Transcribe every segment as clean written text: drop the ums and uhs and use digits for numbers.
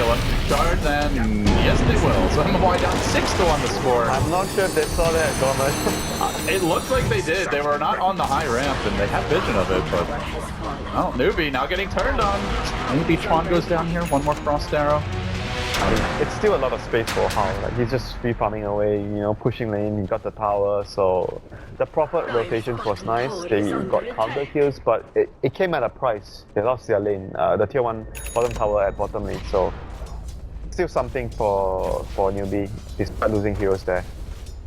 kill him. Charge, and yes, they will. So MMY down 6-1 the score. I'm not sure if they saw that, Gorman. It looks like they did. They were not on the high ramp, and they have vision of it, but... Oh, Newbie now getting turned on. Maybe Chuan goes down here. One more Frost Arrow. It's still a lot of space for Hao. Like, he's just free farming away, you know, pushing lane, he got the tower, so the proper rotation was nice. They got counter kills, but it came at a price. They lost their lane, the tier 1 bottom tower at bottom lane, so still something for Newbie, despite losing heroes there.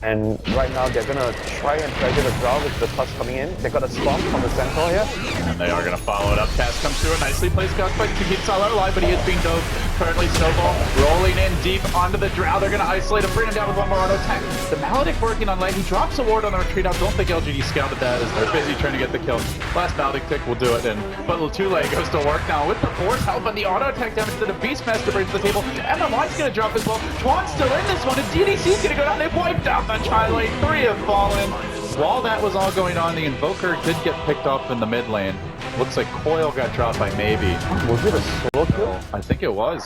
And right now they're gonna try and pressure the draw with the Tusk coming in. They got a Stomp from the Centaur here. And they are gonna follow it up. Cass comes through a nicely placed gunfight to keep Salar alive, but he is being dove. Currently Snowball rolling in deep onto the Drow. They're gonna isolate him, bring him down with one more auto attack. The Maledict working on lane. He drops a ward on the retreat. I don't think LGD scouted that as they're busy trying to get the kill. Last Maledict tick will do it, and but too late goes to work now with the force help and the auto attack damage that the Beastmaster brings to the table. MMY's gonna drop as well. Chuan's still in this one, and DDC's gonna go down. They've wiped out the tri-lane. 3 have fallen. While that was all going on, the Invoker did get picked off in the mid lane. Looks like Coil got dropped by Maybe. Was it a solo kill? I think it was.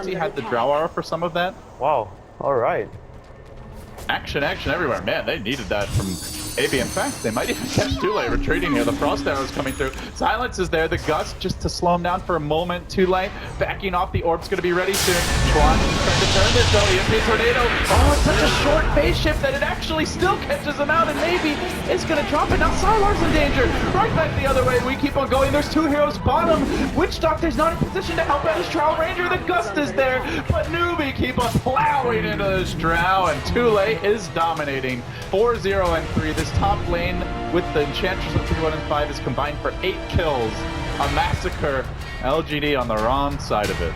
He had the Drow Aura for some of that. Wow, alright. Action everywhere. Man, they needed that from AB. In fact, they might even catch Tule retreating here. The Frost Arrow's coming through. Silence is there. The Gust just to slow him down for a moment. Tule backing off. The Orb's going to be ready soon. Chuan trying to turn this though. EMP Tornado. Oh, it's such a short phase shift that it actually still catches him out, and maybe it's going to drop it. Now Sylar's in danger. Right back the other way. We keep on going. There's 2 heroes bottom. Witch Doctor's not in position to help out his Trial Ranger. The Gust is there, but Newbie keep on plowing into this Drow, and Tule is dominating. 4-0 and 3. This top lane with the Enchantress of 3-1 and 5 is combined for 8 kills. A massacre. LGD on the wrong side of it.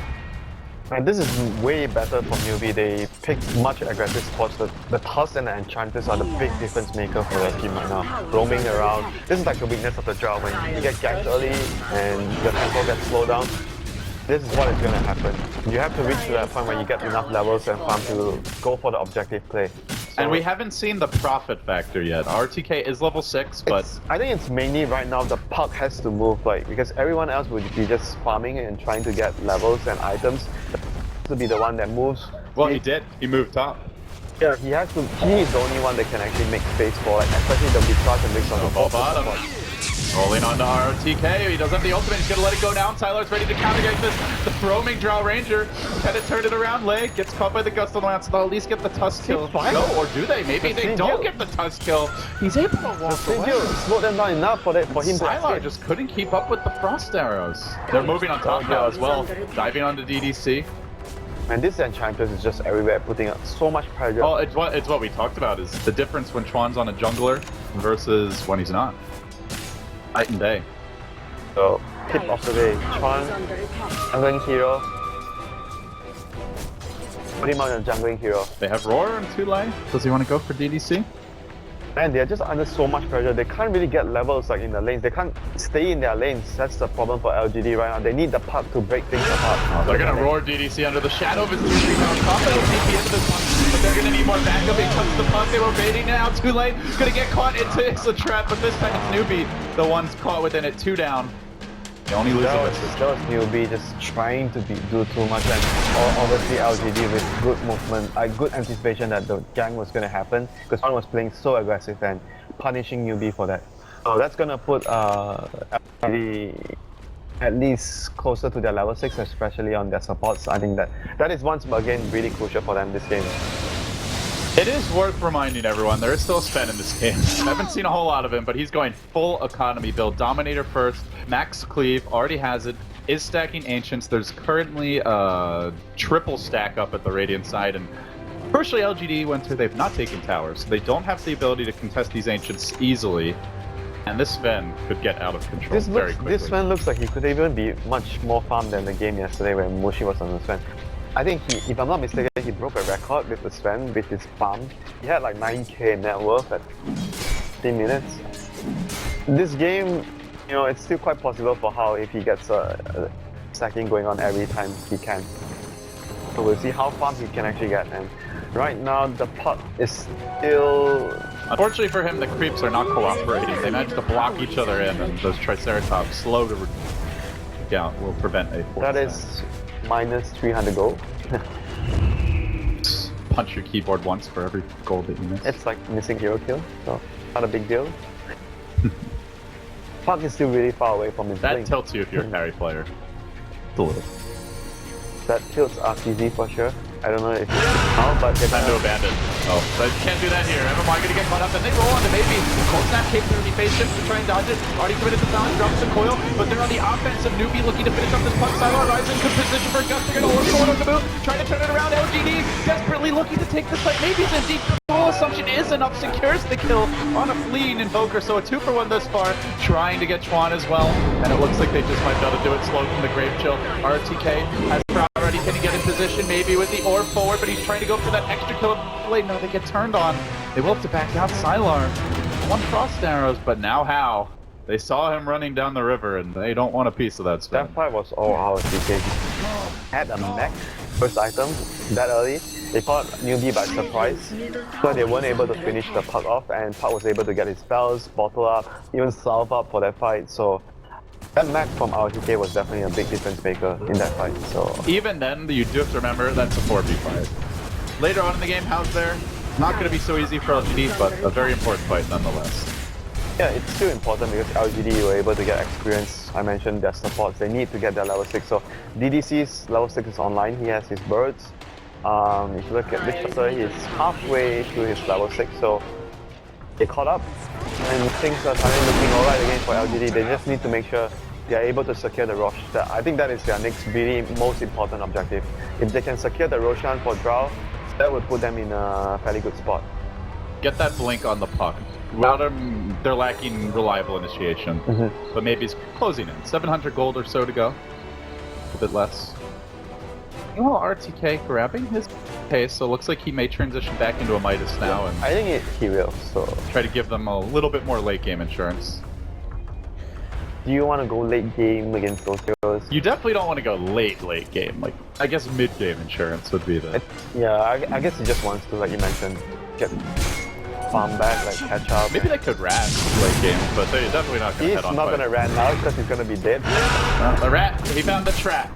And this is way better from Newbie. They picked much aggressive spots. The Tusk and the Enchantress are the big difference maker for their team right now. Roaming around. This is like the weakness of the Drow. When you get ganked early and the tempo gets slowed down, this is what is going to happen. You have to reach to that point where you get enough levels and farm to go for the objective play. So, and we haven't seen the profit factor yet. RTK is level 6, but... I think it's mainly right now the puck has to move, like, because everyone else would be just farming and trying to get levels and items. The puck has to be the one that moves. Well, he did. He moved top. Yeah, he has to. He is the only one that can actually make space for, like, especially the recharge and mix on the bottom. Rolling onto RTK, he doesn't have the ultimate, he's gonna let it go down. Sylar's ready to countergate this. The roaming Drow Ranger kind of turned it around late, gets caught by the Gust on the way, so they'll at least get the Tusk kill. No, or do they? Maybe they don't get the Tusk kill. He's able to walk away. Slowed them down enough for him to Sylar just couldn't keep up with the Frost Arrows. They're moving on top now as well, diving onto DDC. And this Enchantress is just everywhere, putting up so much pressure. Oh, it's what we talked about, is the difference when Chuan's on a jungler versus when he's not. Night and day. So, tip of the day, Chuan, jungling hero. Pretty much a jungling hero. They have Roar and Tule. Does he want to go for DDC? And they're just under so much pressure. They can't really get levels like in the lanes. They can't stay in their lanes. That's the problem for LGD right now. They need the puck to break things apart. Oh, they're gonna roar DDC under the shadow of his 3-3 now. Confident TP into this one, but they're gonna need more backup. He touched the puck. They were baiting now. Too late. Gonna get caught into the trap, but this time it's Newbie, the one's caught within it. 2 down. They only lose that was Newbie just trying to do too much, and obviously LGD with good movement, good anticipation that the gank was going to happen, because one was playing so aggressive and punishing Newbie for that. So that's going to put LGD at least closer to their level 6, especially on their supports. I think that is once again really crucial for them this game. It is worth reminding everyone, there is still a Sven in this game. I haven't seen a whole lot of him, but he's going full economy build. Dominator first, max cleave, already has it, is stacking Ancients. There's currently a triple stack up at the Radiant side, and crucially LGD went through, they've not taken towers, so they don't have the ability to contest these Ancients easily. And this Sven could get out of control very quickly. This Sven looks like he could even be much more farmed than the game yesterday when Mushi was on the Sven. I think if I'm not mistaken, he broke a record with the Sven with his farm. He had like 9k net worth at 15 minutes. This game, you know, it's still quite possible for Hao if he gets a stacking going on every time he can. So we'll see how far he can actually get. And right now, the puck is still... Unfortunately for him, the creeps are not cooperating. They managed to block each other in, and those Triceratops slow to down will prevent a force. minus 300 gold. Punch your keyboard once for every gold that you miss. It's like missing hero kill, so not a big deal. Puck is still really far away from his That blink. tilts you if you're a carry player. A little. That tilts RTZ for sure. I don't know if it's now, but they're Time to gonna- abandon. Oh, but can't do that here. MMY gonna get caught up, and they roll onto maybe. Cold Snap capability face shift to try and dodge it. Already committed to balance, drops the coil, but they're on the offensive. Newbie looking to finish up this puck. Silo rising to position for Gus. They're gonna hold forward on the move, trying to turn it around. LGD desperately looking to take this fight. Maybe it's indeed. Full assumption is enough, secures the kill on a fleeing Invoker, so a 2-for-1 thus far, trying to get Chuan as well, and it looks like they just might be able to do it slow from the Grave Chill. RTK has crowd already, can he get in position, maybe with the orb forward, but he's trying to go for that extra kill blade. No, they get turned on. They will have to back out Sylar. One frost arrows, but now how? They saw him running down the river, and they don't want a piece of that stuff. That fight was all ours, DK. Had a mech, first item, that early. They caught Newbie by surprise, so they weren't able to finish the Puck off, and Puck was able to get his spells, bottle up, even salve up for that fight, so that mech from RTK was definitely a big difference maker in that fight, so... Even then, you do have to remember, that's a 4v5. Later on in the game, how's there? Not going to be so easy for LGD, but a very important fight nonetheless. Yeah, it's still important because LGD were able to get experience. I mentioned their supports, they need to get their level 6. So DDC's level 6 is online, he has his birds. If you look at Victor, he's halfway to his level 6, so they caught up. And things are finally looking alright again for LGD. They just need to make sure they are able to secure the Rosh. I think that is their next really most important objective. If they can secure the Roshan for Drow, that would put them in a fairly good spot. Get that blink on the puck. Without him, they're lacking reliable initiation. But maybe he's closing in. 700 gold or so to go. A bit less. Well, RTK grabbing his pace, so it looks like he may transition back into a Midas now and I think he will, so... try to give them a little bit more late game insurance. Do you want to go late game against those heroes? You definitely don't want to go late game. Like, I guess mid game insurance would be the... Yeah, I guess he just wants to, like you mentioned, get farm back, like catch up. Maybe they could rat late game, but they're definitely not going to He's head on not fight. gonna rat now because he's gonna be dead. The rat, he found the trap.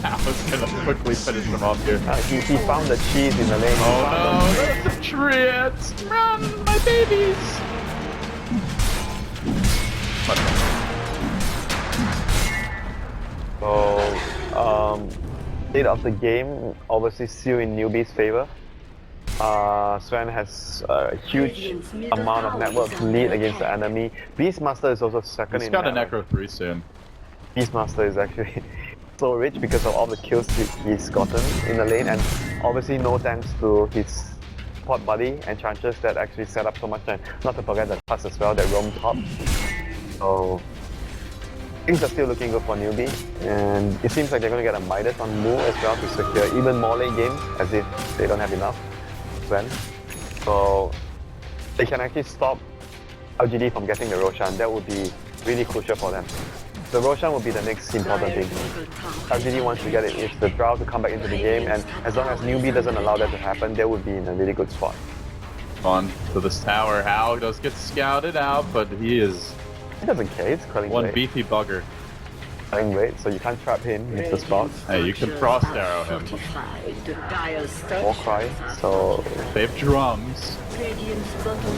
That was going to quickly finish him off here. He found the cheese in the lane. Oh no, that's a treat! Run, my babies! So, state of the game, obviously still in newbie's favor. Sven has a huge amount of network lead against the enemy. Beastmaster is also second He's in got a network. Necro 3 soon. Beastmaster is actually so rich because of all the kills he's gotten in the lane, and obviously no thanks to his support buddy and Chances that actually set up so much, and not to forget the Tusk as well that roam top. So things are still looking good for newbie, and it seems like they're going to get a Midas on Moo as well to secure even more late game, as if they don't have enough. So they can actually stop LGD from getting the Roshan. That would be really crucial for them. The Roshan will be the next important thing. LGD wants to get it is the Drow to come back into the game, and as long as newbie doesn't allow that to happen, they would be in a really good spot. On to this tower. Hao does get scouted out, but he is He doesn't care, it's Culling one Blade. beefy bugger. Culling Blade, so you can't trap him with the spot. Hey, you can frost arrow him. War Cry, so They have drums.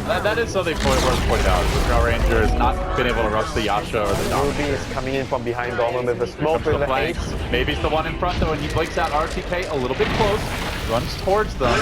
That is something worth pointing out. The Drow Ranger has not been able to rush the Yasha or the Ruby Dominator. is coming in from behind Gorman with a smoke Comes to with the the haste. flanks. Maybe it's the one in front though, and he blinks out RTK a little bit close. Runs towards them.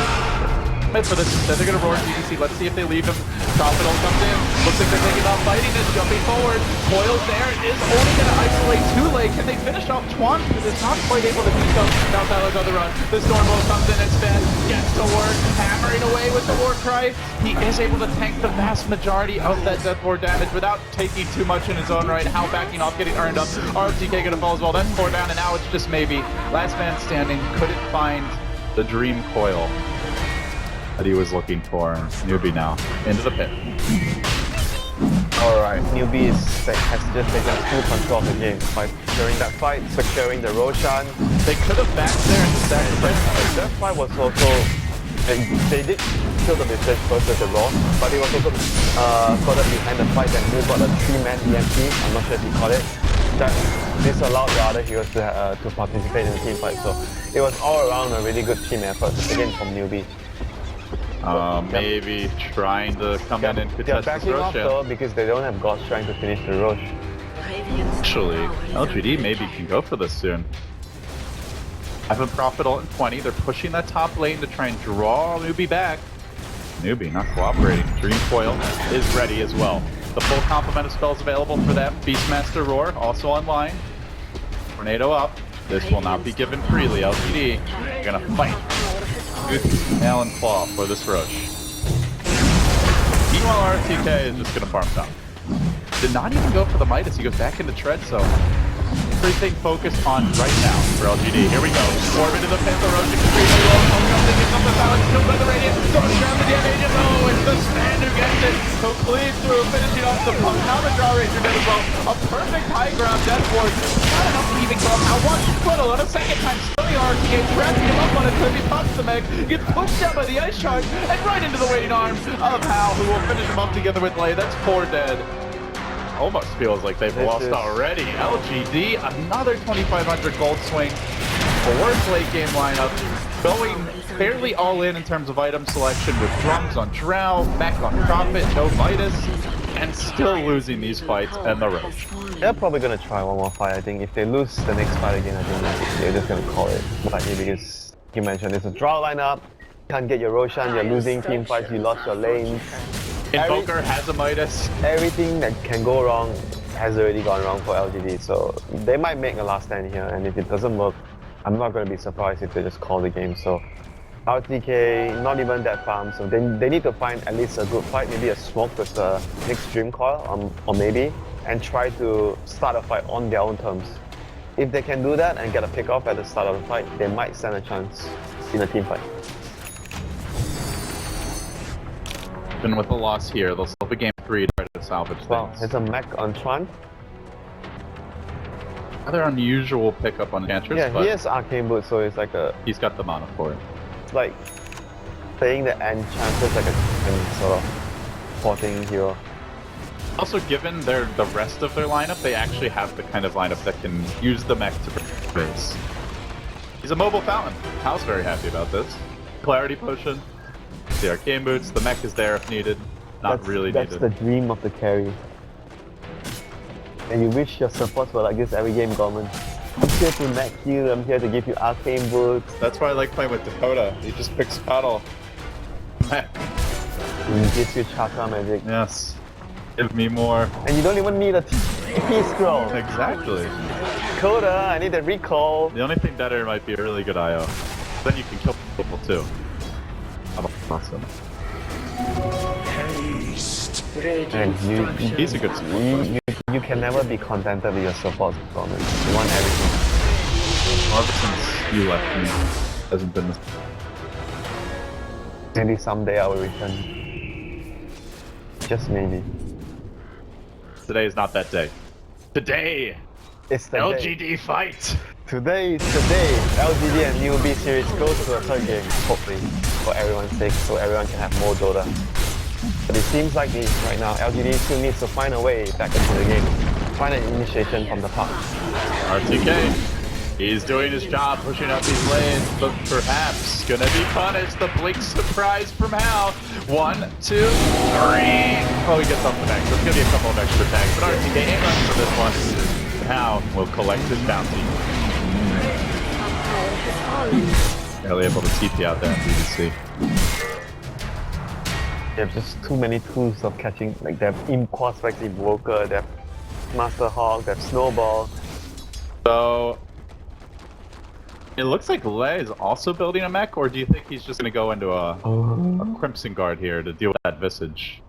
Wait for this. Instead they're gonna roar GDC. Let's see if they leave him. Tropical comes in. Looks like they're thinking about fighting this. Jumping forward. Coil's there. Is only gonna isolate too late. Can they finish off Chuan? Because it's not quite able to do so. Now Tyler's on the run. The Stormwolf comes in instead. Gets to work. Hammering away with the war cry. He is able to tank the vast majority of that death war damage without taking too much in his own right. How backing off, getting earned up. RFTK gonna fall as well. That's 4 down, and now it's just maybe. Last man standing. Couldn't find the dream coil that he was looking for. Newbie now into the pit. Alright, newbie has just taken full control of the game by during that fight, securing the Roshan. They could have backed there and sacrificed. That fight was also... They did kill the message first with the Raw, but it was also further behind the fight that Moo got a 3-man EMP. I'm not sure if he caught it. that disallowed the other heroes to participate in the team fight. So it was all around a really good team effort, again from newbie. Maybe trying to come in and They're contest this backing off Rosh. though because they don't have gods trying to finish the Rosh. Actually, LGD maybe can go for this soon. Haven't Prophet ult in 20. They're pushing that top lane to try and draw Newbie back. Newbie not cooperating. Dream Coil is ready as well. The full complement of spells available for them. Beastmaster Roar also online. Tornado up. This will not be given freely. LGD are gonna fight tooth, nail, and claw for this Rosh. Meanwhile, RTK is just gonna farm top. Did not even go for the Midas. He goes back into tread, so everything focused on right now for LGD. Here we go. Swarm into the pit. The Rosh extremely low. Coming up, thinking of the balance. Killed by the Radiant. Going down the damage. Oh, it's the Stand who gets it. So cleave through, finishing off the pump. Now the Draw Ranger did as well. A perfect high ground death ward. Not enough to even go up. Now one Twiddle and a second time. Still the RTA trapping him up on a cliff. He pops the Meg. Gets pushed down by the Ice Shark. And right into the waiting arms of Hal, who will finish him up together with Lei. That's 4 dead. Almost feels like they've lost already. LGD, another 2,500 gold swing. Fourth late game lineup, going fairly all in terms of item selection with drums on Drow, mech on Prophet, no Midas, and still losing these fights and the Rosh. They're probably gonna try one more fight. I think if they lose the next fight again, I think they're just gonna call it. Likely because you mentioned it's a draw lineup. Can't get your Roshan, you're losing team fights, you lost your lanes. Invoker has a Midas. Everything that can go wrong has already gone wrong for LGD, so they might make a last stand here, and if it doesn't work, I'm not going to be surprised if they just call the game. So RTK, not even that farm, so they need to find at least a good fight, maybe a smoke with the next Dream Coil, or maybe, and try to start a fight on their own terms. If they can do that and get a pick off at the start of the fight, they might stand a chance in a team fight. Even with the loss here, they'll still have a game 3 to try to salvage Wow, things. it's a mech on Tron. Rather unusual pickup on Enchantress, Yeah, but he has Arcane Boot, so it's like he's got the mana for it. it's like playing the Enchantress like a sort of porting hero. Also, given the rest of their lineup, they actually have the kind of lineup that can use the mech to base. He's a mobile fountain. Hal's very happy about this. Clarity Potion, the Arcane Boots, the mech is there if needed. Not really That's needed. the dream of the carry. And you wish your supports were like this every game, Gorman. I'm here to mech you, I'm here to give you Arcane Boots. That's why I like playing with Dakota. He just picks paddle. Mech. He gives you Chakra Magic. Yes. Give me more. And you don't even need a TP scroll. Exactly. Dakota, I need a recall. The only thing better might be a really good IO. Then you can kill people too. Awesome. And He's a good support. you can never be contented with your support, Gorman. You want everything. Ever since you left me, hasn't been this. Maybe someday I will return. Just maybe. Today is not that day. Today! It's the LGD day. fight! Today is the day LGD and newbie series goes to a third game, hopefully, for everyone's sake, so everyone can have more Dota. But it seems like right now, LGD still needs to find a way back into the game, find an initiation from the top. RTK, he's doing his job, pushing up these lanes, but perhaps gonna be punished. The blink surprise from Hal. 1, 2, 3. Oh, he gets off the back. There's gonna be a couple of extra tags, but RTK ain't running for this one. Hal will collect his bounty. Barely able to TP out there in BBC. They have just too many tools of catching, like they have Quad Specs Evoker, they have Master Hawk, they have Snowball. So, it looks like Lei is also building a mech, or do you think he's just going to go into a Crimson Guard here to deal with that Visage?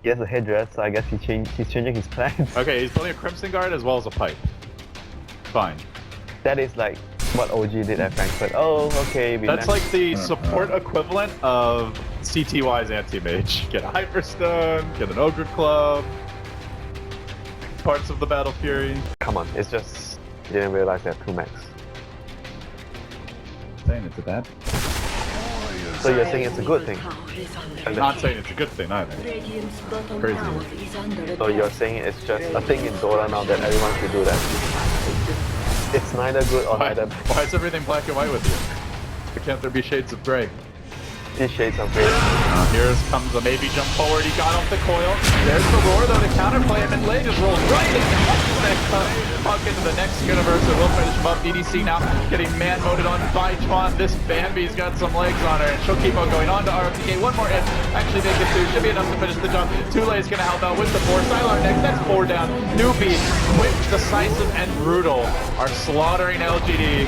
He has a headdress, so I guess he's changing his plans. Okay, he's building a Crimson Guard as well as a pipe. Fine. That is like what OG did at Frankfurt. Oh, okay. That's like the support equivalent of CTY's Anti-Mage. Get a Hyperstone, get an Ogre Club, parts of the Battle Fury. Come on, it's just you didn't realize they have 2 mechs. Saying it's a bad. So you're saying it's a good thing? I'm not saying it's a good thing either. Crazy. So you're saying it's just a thing in Dota now that everyone should do that? It's neither good or neither Why is everything black and white with you? Why can't there be shades of gray? these shades of grey. Here comes a maybe jump forward. He got off the coil. There's the roar though to counterplay him, and Lay just rolls right in. Puck into the next universe. It will finish him up. DDC now getting man-moded on by Chuan. This Bambi's got some legs on her, and she'll keep on going on to RFTK. One more hit. Actually make it two. Should be enough to finish the job. Tulay's gonna help out with the four. Sylar next. That's four down. Newbie, quick, decisive, and brutal are slaughtering LGD.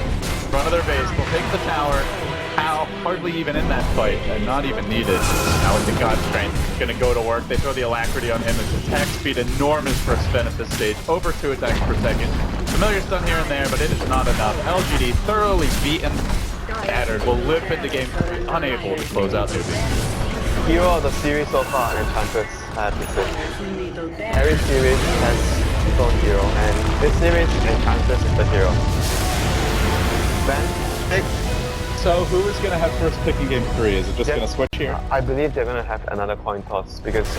Front of their base. They'll take the tower. How hardly even in that fight and not even needed. Now with the God Strength, gonna go to work. They throw the Alacrity on him. His attack speed enormous for a spin at this stage. Over 2 attacks per second. Familiar stun here and there, but it is not enough. LGD thoroughly beaten, battered, will live in the game, unable to close out Newbie. Hero of the series so far, Enchantress, I have to say. Every series has its own hero, and this series, Enchantress is the hero. Ben, So who is going to have first pick in game 3? Is it just going to switch here? I believe they're going to have another coin toss because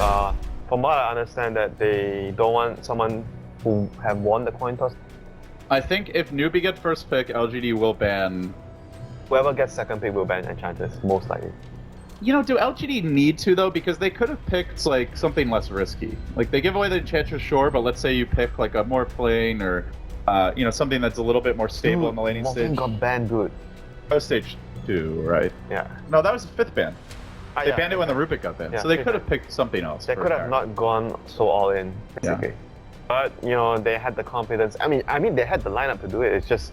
from what I understand that they don't want someone who have won the coin toss. I think if Newbie gets first pick, LGD will ban. Whoever gets second pick will ban Enchantress, most likely. You know, do LGD need to though? Because they could have picked like something less risky. Like they give away the Enchantress, sure, but let's say you pick like a more plain or you know, something that's a little bit more stable in the laning Morphin stage. got banned, dude. That was stage 2, right? Yeah. No, that was the 5th ban. They Yeah. banned it when the Rubik got banned, Yeah, so they fifth could have picked something else. They for could have Karen. not gone so all in, basically. Yeah. But you know, they had the confidence. I mean, they had the lineup to do it. It's just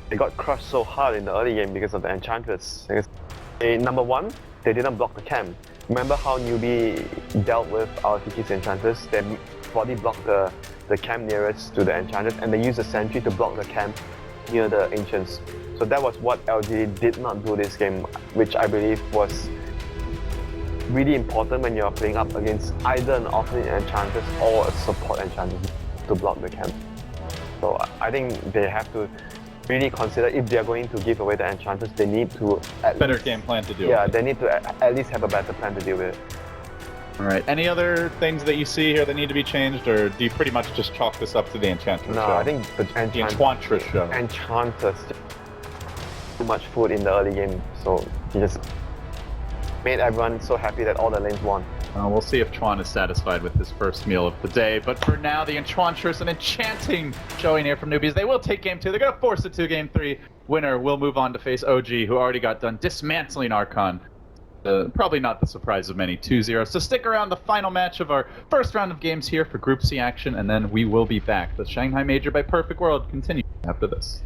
they got crushed so hard in the early game because of the Enchantress. Because number one, they didn't block the camp. Remember how Newbie dealt with our Tiki's Enchantress? They body blocked the camp nearest to the Enchantress, and they used the sentry to block the camp near the Ancients. So that was what LG did not do this game, which I believe was really important when you're playing up against either an offlane Enchantress or a support Enchantress to block the camp. So I think they have to really consider if they're going to give away the Enchantress, they need to Better game plan to do. Yeah, they need to at least have a better plan to deal with it. All right. Any other things that you see here that need to be changed, or do you pretty much just chalk this up to the Enchantress No, show? I think the Enchantress show. Enchantress too much food in the early game, so he just made everyone so happy that all the lanes won. We'll see if Chuan is satisfied with his first meal of the day, but for now, the Enchantress, an enchanting showing here from Newbies. They will take game 2. They're going to force it to game 3. Winner will move on to face OG, who already got done dismantling Archon. Probably not the surprise of many, 2-0. So stick around, the final match of our first round of games here for Group C action, and then we will be back. The Shanghai Major by Perfect World continues after this.